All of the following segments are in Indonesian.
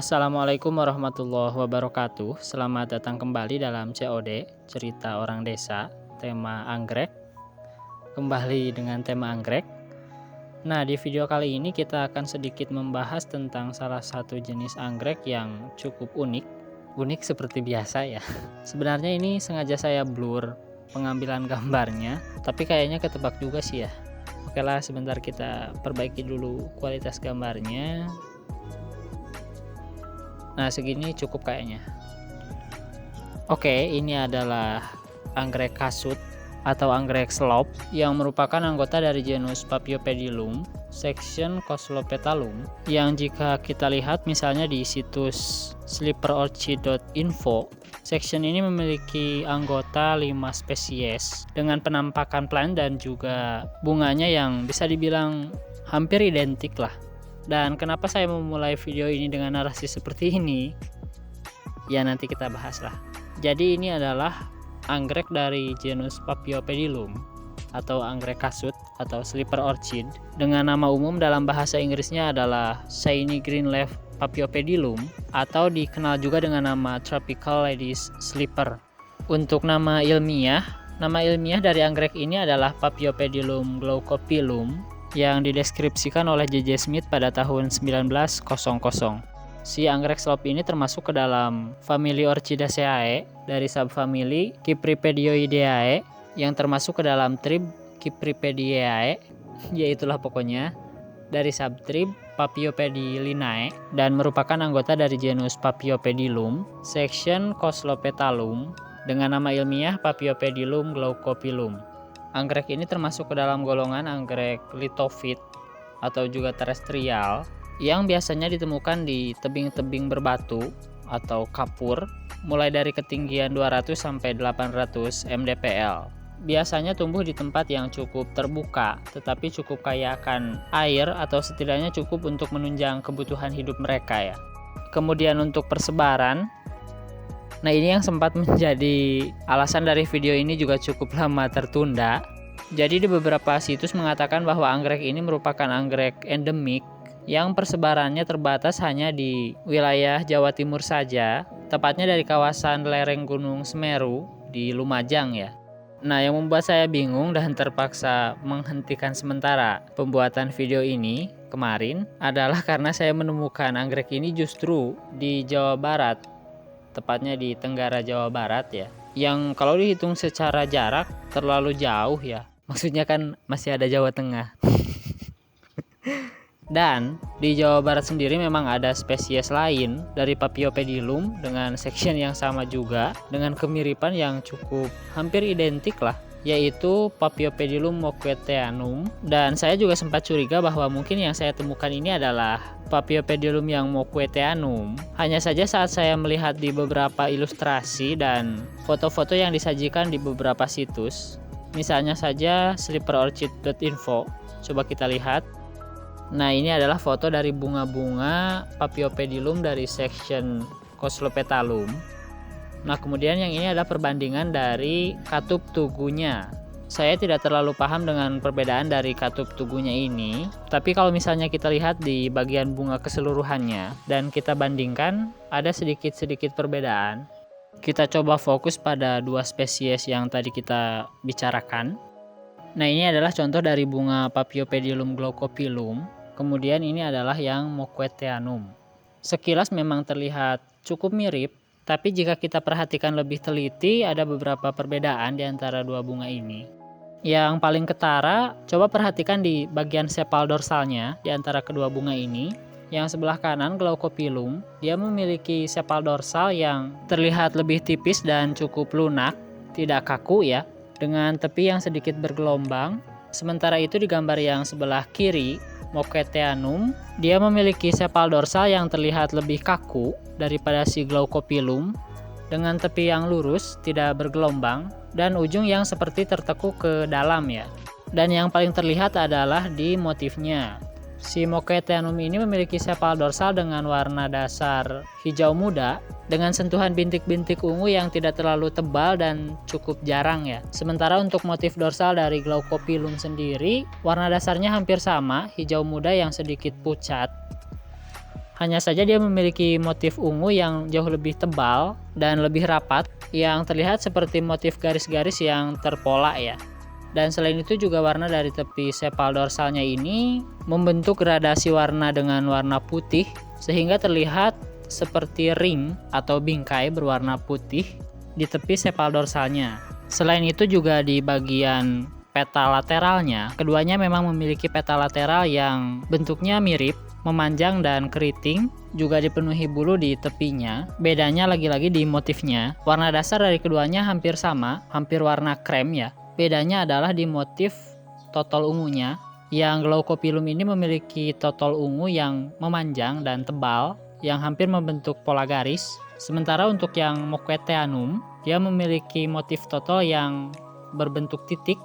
Assalamualaikum warahmatullahi wabarakatuh. Selamat datang kembali dalam COD, cerita orang desa, tema anggrek. Kembali dengan tema anggrek. Nah, di video kali ini kita akan sedikit membahas tentang salah satu jenis anggrek yang cukup unik. Unik seperti biasa ya. Sebenarnya ini sengaja saya blur pengambilan gambarnya, tapi kayaknya ketebak juga sih ya. Oke lah, sebentar kita perbaiki dulu kualitas gambarnya. Nah, segini cukup kayaknya. Oke, ini adalah anggrek kasut atau anggrek slop yang merupakan anggota dari genus Paphiopedilum, section Cotylopetalum, yang jika kita lihat misalnya di situs sleeperorchid.info, section ini memiliki anggota 5 spesies dengan penampakan plant dan juga bunganya yang bisa dibilang hampir identik lah. Dan kenapa saya memulai video ini dengan narasi seperti ini? Ya, nanti kita bahas lah. Jadi ini adalah anggrek dari genus Paphiopedilum atau anggrek kasut atau sleeper orchid. Dengan nama umum dalam bahasa Inggrisnya adalah Shiny Green Leaf Paphiopedilum atau dikenal juga dengan nama Tropical Ladies Sleeper. Untuk nama ilmiah dari anggrek ini adalah Paphiopedilum glaucopilum yang dideskripsikan oleh J.J. Smith pada tahun 1900. Si anggrek slop ini termasuk ke dalam famili Orchidaceae dari subfamili Cypripedioideae yang termasuk ke dalam trib Cypripediae, yaitulah pokoknya dari subtrib Paphiopedilinae dan merupakan anggota dari genus Paphiopedilum, section Cotylopetalum dengan nama ilmiah Paphiopedilum glaucopilum. Anggrek ini termasuk ke dalam golongan anggrek lithophyt atau juga terestrial yang biasanya ditemukan di tebing-tebing berbatu atau kapur mulai dari ketinggian 200 sampai 800 mdpl. Biasanya tumbuh di tempat yang cukup terbuka tetapi cukup kaya akan air atau setidaknya cukup untuk menunjang kebutuhan hidup mereka ya. Kemudian untuk persebaran, nah ini yang sempat menjadi alasan dari video ini juga cukup lama tertunda. Jadi di beberapa situs mengatakan bahwa anggrek ini merupakan anggrek endemik yang persebarannya terbatas hanya di wilayah Jawa Timur saja, tepatnya dari kawasan lereng Gunung Semeru di Lumajang ya. Nah, yang membuat saya bingung dan terpaksa menghentikan sementara pembuatan video ini kemarin adalah karena saya menemukan anggrek ini justru di Jawa Barat, tepatnya di Tenggara Jawa Barat ya, yang kalau dihitung secara jarak terlalu jauh ya, maksudnya kan masih ada Jawa Tengah. Dan di Jawa Barat sendiri memang ada spesies lain dari Paphiopedilum dengan section yang sama juga dengan kemiripan yang cukup hampir identik lah, yaitu Paphiopedilum moquetteanum. Dan saya juga sempat curiga bahwa mungkin yang saya temukan ini adalah Paphiopedilum yang moquetteanum. Hanya saja saat saya melihat di beberapa ilustrasi dan foto-foto yang disajikan di beberapa situs, misalnya saja sleeperorchid.info, coba kita lihat. Nah, ini adalah foto dari bunga-bunga Paphiopedilum dari section Cotylopetalum. Nah, kemudian yang ini adalah perbandingan dari katup tugunya. Saya tidak terlalu paham dengan perbedaan dari katup tugunya ini, tapi kalau misalnya kita lihat di bagian bunga keseluruhannya dan kita bandingkan, ada sedikit-sedikit perbedaan. Kita coba fokus pada dua spesies yang tadi kita bicarakan. Nah, ini adalah contoh dari bunga Paphiopedilum glaucopilum. Kemudian ini adalah yang moquetteanum. Sekilas memang terlihat cukup mirip, tapi jika kita perhatikan lebih teliti ada beberapa perbedaan di antara dua bunga ini. Yang paling ketara, coba perhatikan di bagian sepal dorsalnya di antara kedua bunga ini. Yang sebelah kanan glaucopilum, dia memiliki sepal dorsal yang terlihat lebih tipis dan cukup lunak, tidak kaku ya, dengan tepi yang sedikit bergelombang. Sementara itu di gambar yang sebelah kiri, moquetteanum, dia memiliki sepal dorsal yang terlihat lebih kaku daripada si glaucopilum dengan tepi yang lurus, tidak bergelombang, dan ujung yang seperti tertekuk ke dalam ya. Dan yang paling terlihat adalah di motifnya. Si moquetteanum ini memiliki sepal dorsal dengan warna dasar hijau muda dengan sentuhan bintik-bintik ungu yang tidak terlalu tebal dan cukup jarang ya. Sementara untuk motif dorsal dari glaucopilum sendiri, warna dasarnya hampir sama, hijau muda yang sedikit pucat. Hanya saja dia memiliki motif ungu yang jauh lebih tebal dan lebih rapat, yang terlihat seperti motif garis-garis yang terpola ya. Dan selain itu juga warna dari tepi sepal dorsalnya ini membentuk gradasi warna dengan warna putih, sehingga terlihat seperti ring atau bingkai berwarna putih di tepi sepal dorsalnya. Selain itu juga di bagian peta lateralnya, keduanya memang memiliki peta lateral yang bentuknya mirip, memanjang dan keriting, juga dipenuhi bulu di tepinya. Bedanya lagi-lagi di motifnya. Warna dasar dari keduanya hampir sama, hampir warna krem ya. Bedanya adalah di motif totol ungunya, yang Glaucopilum ini memiliki totol ungu yang memanjang dan tebal, yang hampir membentuk pola garis. Sementara untuk yang Moquetteanum, dia memiliki motif totol yang berbentuk titik,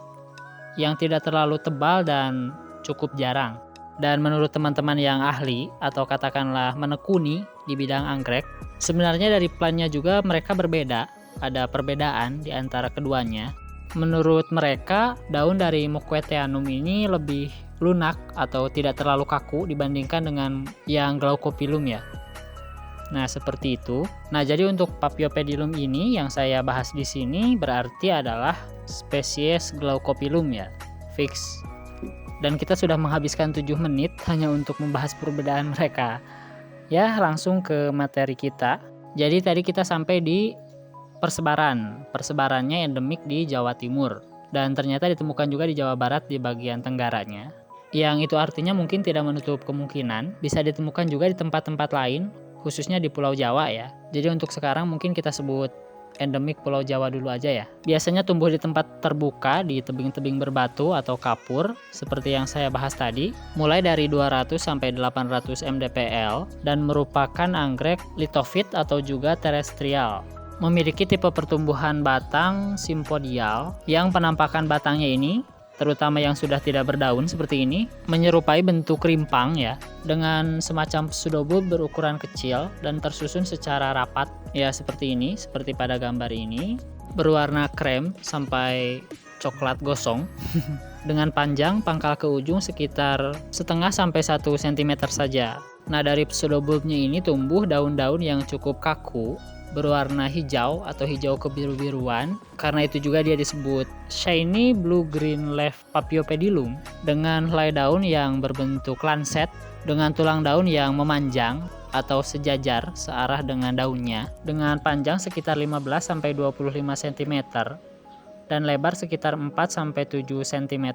yang tidak terlalu tebal dan cukup jarang. Dan menurut teman-teman yang ahli atau katakanlah menekuni di bidang anggrek, sebenarnya dari plannya juga mereka berbeda, ada perbedaan di antara keduanya. Menurut mereka, daun dari Moquetteanum ini lebih lunak atau tidak terlalu kaku dibandingkan dengan yang Glaucopilum ya. Nah, seperti itu. Nah, jadi untuk Paphiopedilum ini yang saya bahas di sini berarti adalah spesies Glaucopilum ya. Fix. Dan kita sudah menghabiskan 7 menit hanya untuk membahas perbedaan mereka. Ya, langsung ke materi kita. Jadi tadi kita sampai di persebarannya endemik di Jawa Timur, dan ternyata ditemukan juga di Jawa Barat di bagian tenggaranya, yang itu artinya mungkin tidak menutup kemungkinan bisa ditemukan juga di tempat-tempat lain, khususnya di Pulau Jawa ya. Jadi untuk sekarang mungkin kita sebut endemik Pulau Jawa dulu aja ya. Biasanya tumbuh di tempat terbuka, di tebing-tebing berbatu atau kapur seperti yang saya bahas tadi, mulai dari 200 sampai 800 mdpl, dan merupakan anggrek litofit atau juga terestrial. Memiliki tipe pertumbuhan batang simpodial, yang penampakan batangnya ini, terutama yang sudah tidak berdaun seperti ini, menyerupai bentuk rimpang ya, dengan semacam pseudobulb berukuran kecil dan tersusun secara rapat ya, seperti ini, seperti pada gambar ini, berwarna krem sampai coklat gosong dengan panjang pangkal ke ujung sekitar setengah sampai 1 cm saja. Nah, dari pseudobulbnya ini tumbuh daun-daun yang cukup kaku, berwarna hijau atau hijau kebiru-biruan. Karena itu juga dia disebut shiny blue-green leaf Paphiopedilum, dengan helai daun yang berbentuk lancet, dengan tulang daun yang memanjang atau sejajar searah dengan daunnya, dengan panjang sekitar 15-25 cm dan lebar sekitar 4-7 cm.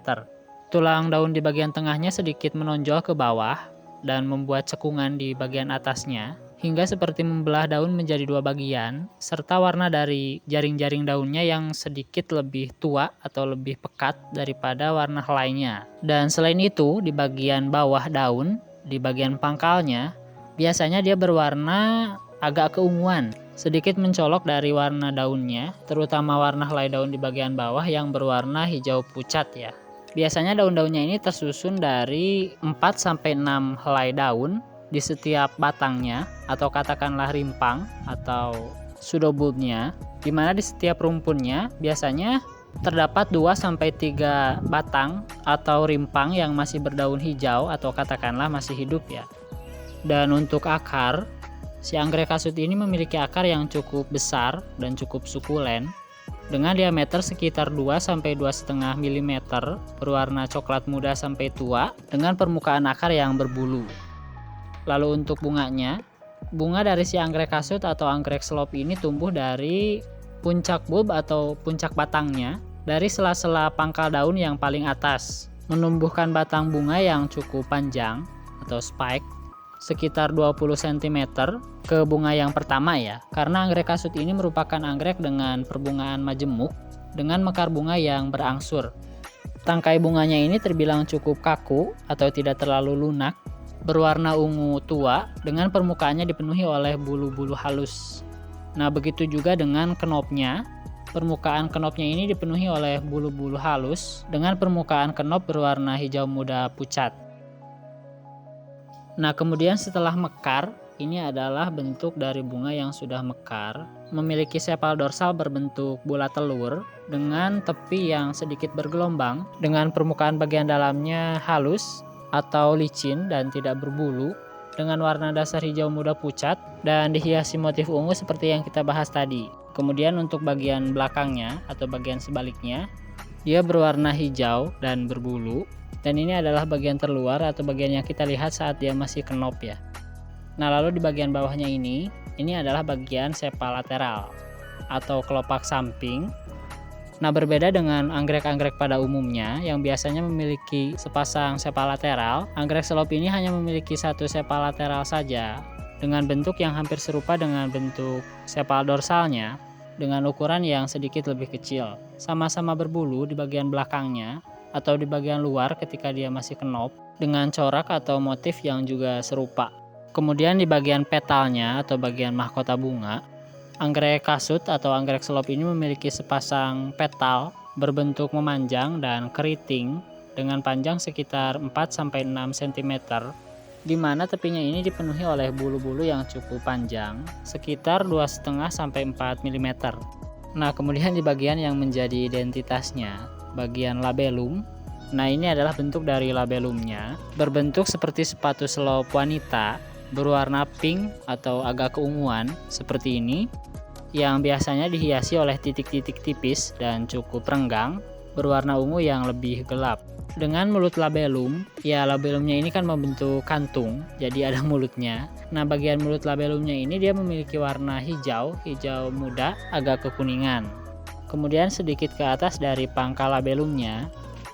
Tulang daun di bagian tengahnya sedikit menonjol ke bawah dan membuat cekungan di bagian atasnya, hingga seperti membelah daun menjadi 2 bagian, serta warna dari jaring-jaring daunnya yang sedikit lebih tua atau lebih pekat daripada warna helainya. Dan selain itu, di bagian bawah daun, di bagian pangkalnya, biasanya dia berwarna agak keunguan, sedikit mencolok dari warna daunnya, terutama warna helai daun di bagian bawah yang berwarna hijau pucat ya. Biasanya daun-daunnya ini tersusun dari 4-6 helai daun di setiap batangnya, atau katakanlah rimpang atau pseudobulbnya, di mana di setiap rumpunnya biasanya terdapat 2-3 batang atau rimpang yang masih berdaun hijau atau katakanlah masih hidup ya. Dan untuk akar, si anggrek kasut ini memiliki akar yang cukup besar dan cukup sukulen, dengan diameter sekitar 2-2,5 mm, berwarna coklat muda sampai tua, dengan permukaan akar yang berbulu. Lalu untuk bunganya, bunga dari si anggrek kasut atau anggrek slope ini tumbuh dari puncak bulb atau puncak batangnya, dari sela-sela pangkal daun yang paling atas, menumbuhkan batang bunga yang cukup panjang atau spike, sekitar 20 cm ke bunga yang pertama ya, karena anggrek kasut ini merupakan anggrek dengan perbungaan majemuk dengan mekar bunga yang berangsur. Tangkai bunganya ini terbilang cukup kaku atau tidak terlalu lunak, berwarna ungu tua dengan permukaannya dipenuhi oleh bulu-bulu halus. Nah, begitu juga dengan kenopnya. Permukaan kenopnya ini dipenuhi oleh bulu-bulu halus dengan permukaan kenop berwarna hijau muda pucat. Nah, kemudian setelah mekar, ini adalah bentuk dari bunga yang sudah mekar, memiliki sepal dorsal berbentuk bola telur dengan tepi yang sedikit bergelombang, dengan permukaan bagian dalamnya halus atau licin dan tidak berbulu, dengan warna dasar hijau muda pucat dan dihiasi motif ungu seperti yang kita bahas tadi. Kemudian untuk bagian belakangnya atau bagian sebaliknya, dia berwarna hijau dan berbulu, dan ini adalah bagian terluar atau bagian yang kita lihat saat dia masih kenop ya. Nah, lalu di bagian bawahnya ini adalah bagian sepal lateral atau kelopak samping. Nah, berbeda dengan anggrek-anggrek pada umumnya yang biasanya memiliki sepasang sepal lateral, anggrek selop ini hanya memiliki satu sepal lateral saja dengan bentuk yang hampir serupa dengan bentuk sepal dorsalnya dengan ukuran yang sedikit lebih kecil. Sama-sama berbulu di bagian belakangnya atau di bagian luar ketika dia masih kenop dengan corak atau motif yang juga serupa. Kemudian di bagian petalnya atau bagian mahkota bunga, anggrek kasut atau anggrek selop ini memiliki sepasang petal berbentuk memanjang dan keriting dengan panjang sekitar 4-6 cm, di mana tepinya ini dipenuhi oleh bulu-bulu yang cukup panjang, sekitar 2,5-4 mm. Nah, kemudian di bagian yang menjadi identitasnya, bagian labellum. Nah, ini adalah bentuk dari labellumnya, berbentuk seperti sepatu selop wanita, berwarna pink atau agak keunguan seperti ini, yang biasanya dihiasi oleh titik-titik tipis dan cukup renggang berwarna ungu yang lebih gelap. Dengan mulut labellum, ya labellumnya ini kan membentuk kantung, jadi ada mulutnya. Nah, bagian mulut labellumnya ini dia memiliki warna hijau muda agak kekuningan. Kemudian sedikit ke atas dari pangkal labellumnya,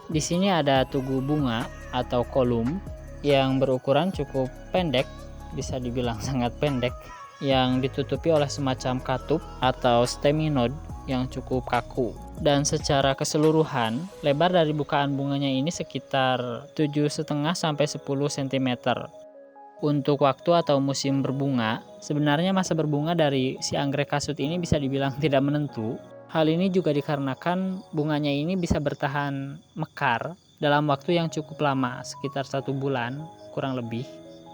di sini ada tugu bunga atau kolum yang berukuran cukup pendek, bisa dibilang sangat pendek, yang ditutupi oleh semacam katup atau staminode yang cukup kaku. Dan secara keseluruhan, lebar dari bukaan bunganya ini sekitar 7,5-10 cm. Untuk waktu atau musim berbunga, sebenarnya masa berbunga dari si anggrek kasut ini bisa dibilang tidak menentu. Hal ini juga dikarenakan bunganya ini bisa bertahan mekar dalam waktu yang cukup lama, sekitar 1 bulan kurang lebih.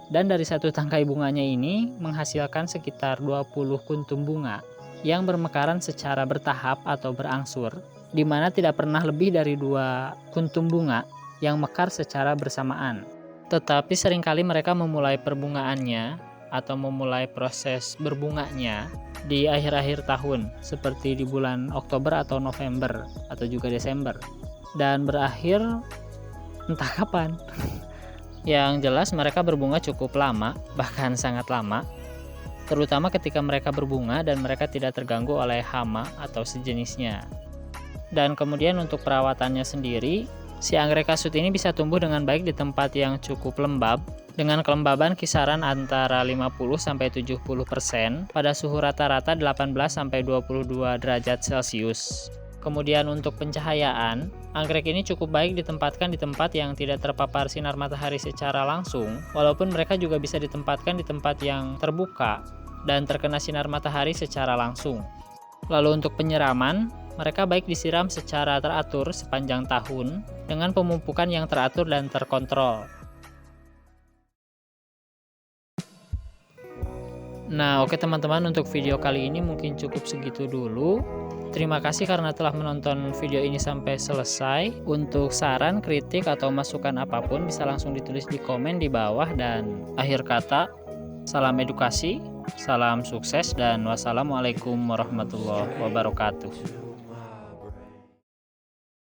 Dan dari satu tangkai bunganya ini menghasilkan sekitar 20 kuntum bunga yang bermekaran secara bertahap atau berangsur, di mana tidak pernah lebih dari 2 kuntum bunga yang mekar secara bersamaan. Tetapi seringkali mereka memulai perbungaannya atau memulai proses berbunganya di akhir-akhir tahun, seperti di bulan Oktober atau November atau juga Desember, dan berakhir entah kapan. Yang jelas mereka berbunga cukup lama, bahkan sangat lama, terutama ketika mereka berbunga dan mereka tidak terganggu oleh hama atau sejenisnya. Dan kemudian untuk perawatannya sendiri, si anggrek kasut ini bisa tumbuh dengan baik di tempat yang cukup lembab, dengan kelembaban kisaran antara 50-70% pada suhu rata-rata 18-22 derajat Celcius. Kemudian untuk pencahayaan, anggrek ini cukup baik ditempatkan di tempat yang tidak terpapar sinar matahari secara langsung, walaupun mereka juga bisa ditempatkan di tempat yang terbuka dan terkena sinar matahari secara langsung. Lalu untuk penyiraman, mereka baik disiram secara teratur sepanjang tahun dengan pemupukan yang teratur dan terkontrol. Nah, oke teman-teman, untuk video kali ini mungkin cukup segitu dulu. Terima kasih karena telah menonton video ini sampai selesai. Untuk saran, kritik, atau masukan apapun bisa langsung ditulis di komen di bawah. Dan akhir kata, salam edukasi, salam sukses, dan wassalamualaikum warahmatullahi wabarakatuh.